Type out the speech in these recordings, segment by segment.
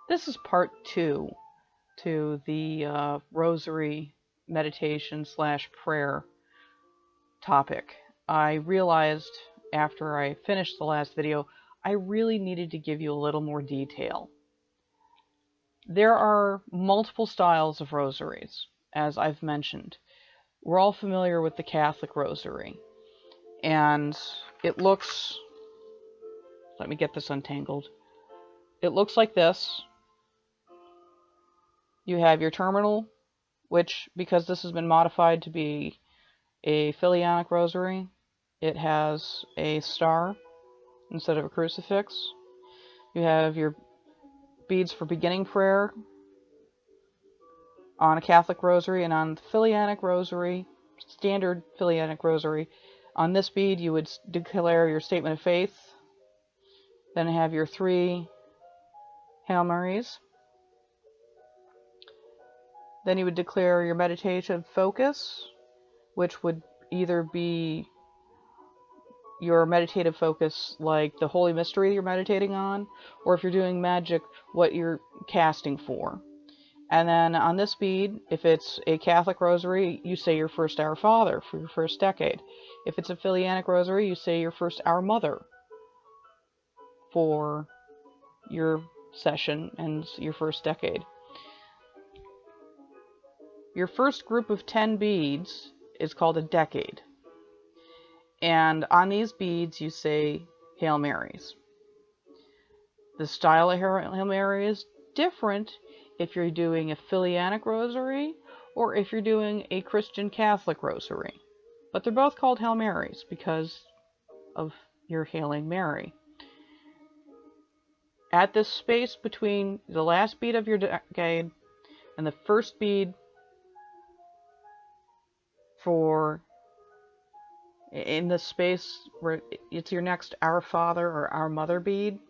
This is part 2 to the Rosary meditation slash prayer topic. I realized after I finished the last video, I really needed to give you a little more detail. There are multiple styles of rosaries, as I've mentioned. We're all familiar with the Catholic rosary, and it looks, let me get this untangled. It looks like this. You have your terminal, which, because this has been modified to be a Filianic rosary, it has a star instead of a crucifix. You have your beads for beginning prayer on a Catholic rosary, and on the Filianic rosary, standard Filianic rosary, on this bead you would declare your statement of faith, then have your 3 Hail Marys. Then you would declare your meditative focus, which would either be your meditative focus like the Holy Mystery you're meditating on, or if you're doing magic, what you're casting for. And then on this bead, if it's a Catholic rosary, you say your first Our Father for your first decade. If it's a Filianic rosary, you say your first Our Mother for your session and your first decade. Your first group of 10 beads is called a decade. And on these beads, you say Hail Marys. The style of Hail Mary is different if you're doing a Filianic rosary or if you're doing a Christian Catholic rosary. But they're both called Hail Marys because of your hailing Mary. At this space between the last bead of your decade and the first bead in the space where it's your next Our Father or Our Mother bead,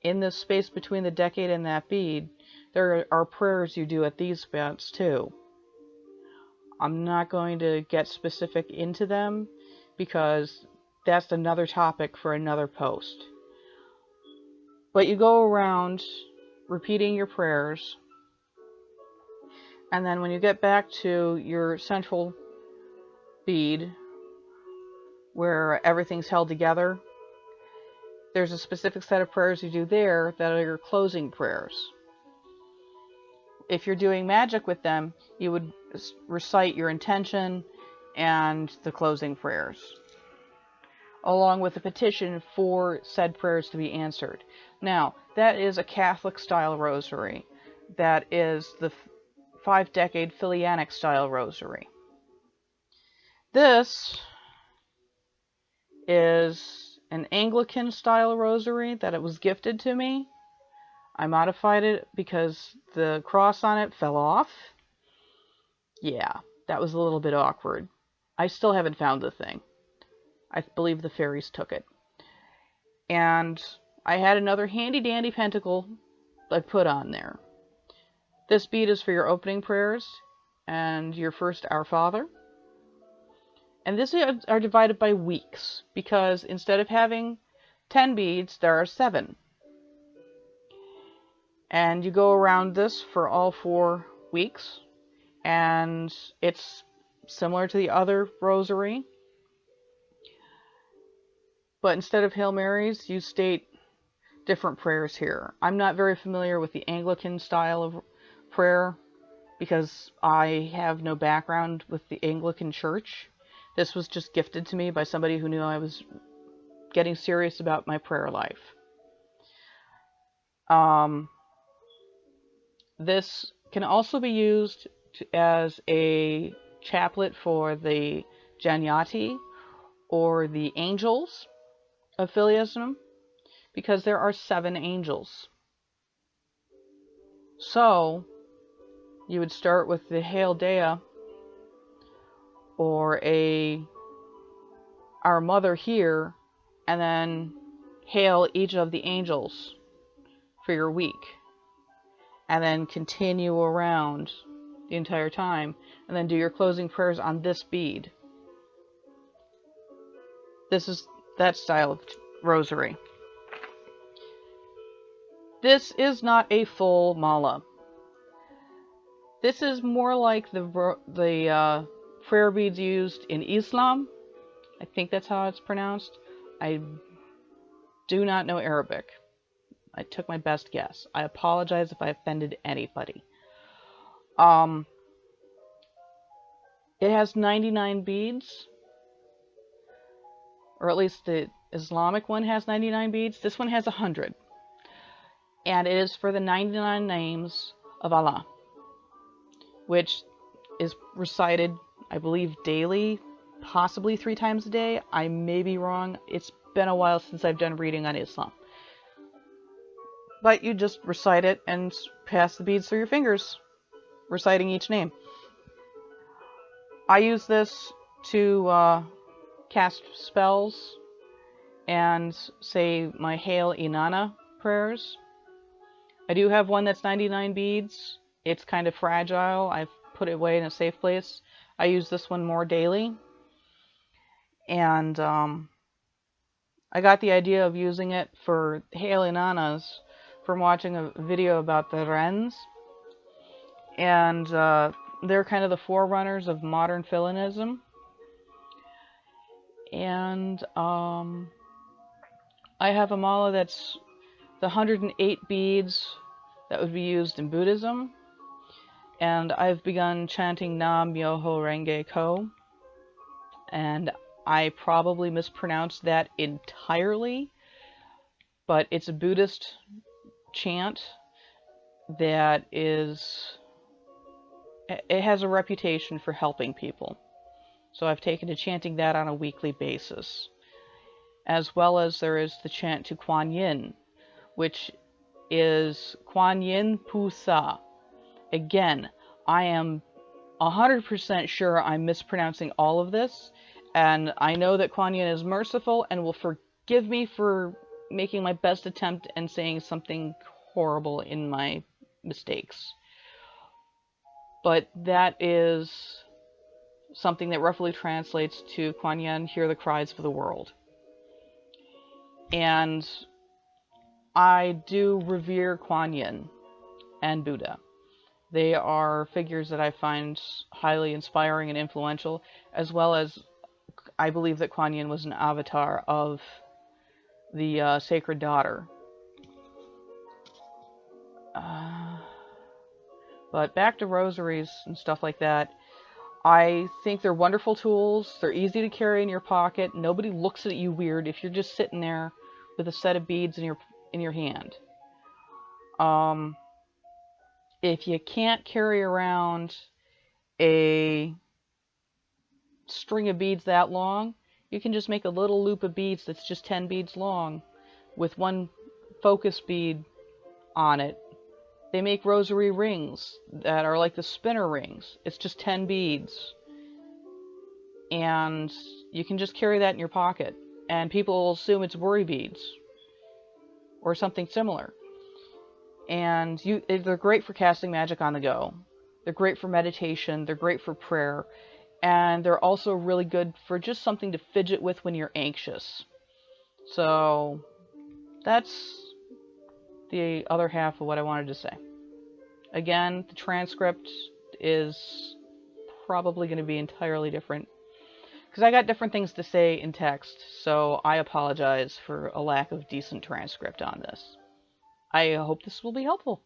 in the space between the decade and that bead, there are prayers you do at these spots too. I'm not going to get specific into them because that's another topic for another post. But you go around repeating your prayers, and then when you get back to your central bead where everything's held together, there's a specific set of prayers you do there that are your closing prayers. If you're doing magic with them, you would recite your intention and the closing prayers, along with a petition for said prayers to be answered. Now, that is a Catholic style rosary. That is the 5-decade Filianic style rosary. This is an Anglican style rosary that it was gifted to me. I modified it because the cross on it fell off. Yeah, that was a little bit awkward. I still haven't found the thing. I believe the fairies took it. And I had another handy dandy pentacle I put on there. This bead is for your opening prayers and your first Our Father. And these are divided by weeks because instead of having 10 beads, there are 7. And you go around this for all 4 weeks, and it's similar to the other rosary. But instead of Hail Marys, you state different prayers here. I'm not very familiar with the Anglican style of prayer because I have no background with the Anglican Church. This was just gifted to me by somebody who knew I was getting serious about my prayer life. This can also be used as a chaplet for the Janyati or the angels of Filianism, because there are 7 angels. So you would start with the Hail Dea or a Our Mother here, and then hail each of the angels for your week, and then continue around the entire time, and then do your closing prayers on this bead. This is that style of rosary. This is not a full mala. This is more like the prayer beads used in Islam. I think that's how it's pronounced. I do not know Arabic. I took my best guess. I apologize if I offended anybody. It has 99 beads, or at least the Islamic one has 99 beads. This one has 100. And it is for the 99 names of Allah, which is recited, I believe, daily, possibly 3 times a day. I may be wrong. It's been a while since I've done reading on Islam. But you just recite it and pass the beads through your fingers, reciting each name. I use this to cast spells and say my Hail Inanna prayers. I do have one that's 99 beads. It's kind of fragile. I've put it away in a safe place. I use this one more daily. And I got the idea of using it for Hail Inannas from watching a video about the wrens. And they're kind of the forerunners of modern Filinism. And I have a mala that's the 108 beads that would be used in Buddhism. And I've begun chanting Nam Myoho Renge Ko. And I probably mispronounced that entirely. But it's a Buddhist chant that is... It has a reputation for helping people. So I've taken to chanting that on a weekly basis. As well as there is the chant to Kuan Yin, which is Kuan Yin Pu Sa. Again, I am 100% sure I'm mispronouncing all of this, and I know that Kuan Yin is merciful and will forgive me for making my best attempt and saying something horrible in my mistakes. But that is something that roughly translates to Kuan Yin, hear the cries of the world. And I do revere Kuan Yin and Buddha. They are figures that I find highly inspiring and influential, as well as I believe that Kuan Yin was an avatar of the Sacred Daughter. But back to rosaries and stuff like that. I think they're wonderful tools. They're easy to carry in your pocket. Nobody looks at you weird if you're just sitting there with a set of beads in your hand. If you can't carry around a string of beads that long, you can just make a little loop of beads that's just 10 beads long with one focus bead on it. They make rosary rings that are like the spinner rings. It's just 10 beads. And you can just carry that in your pocket. And people will assume it's worry beads or something similar. And they're great for casting magic on the go. They're great for meditation. They're great for prayer. And they're also really good for just something to fidget with when you're anxious. So that's the other half of what I wanted to say. Again, the transcript is probably going to be entirely different, because I got different things to say in text, so I apologize for a lack of decent transcript on this. I hope this will be helpful.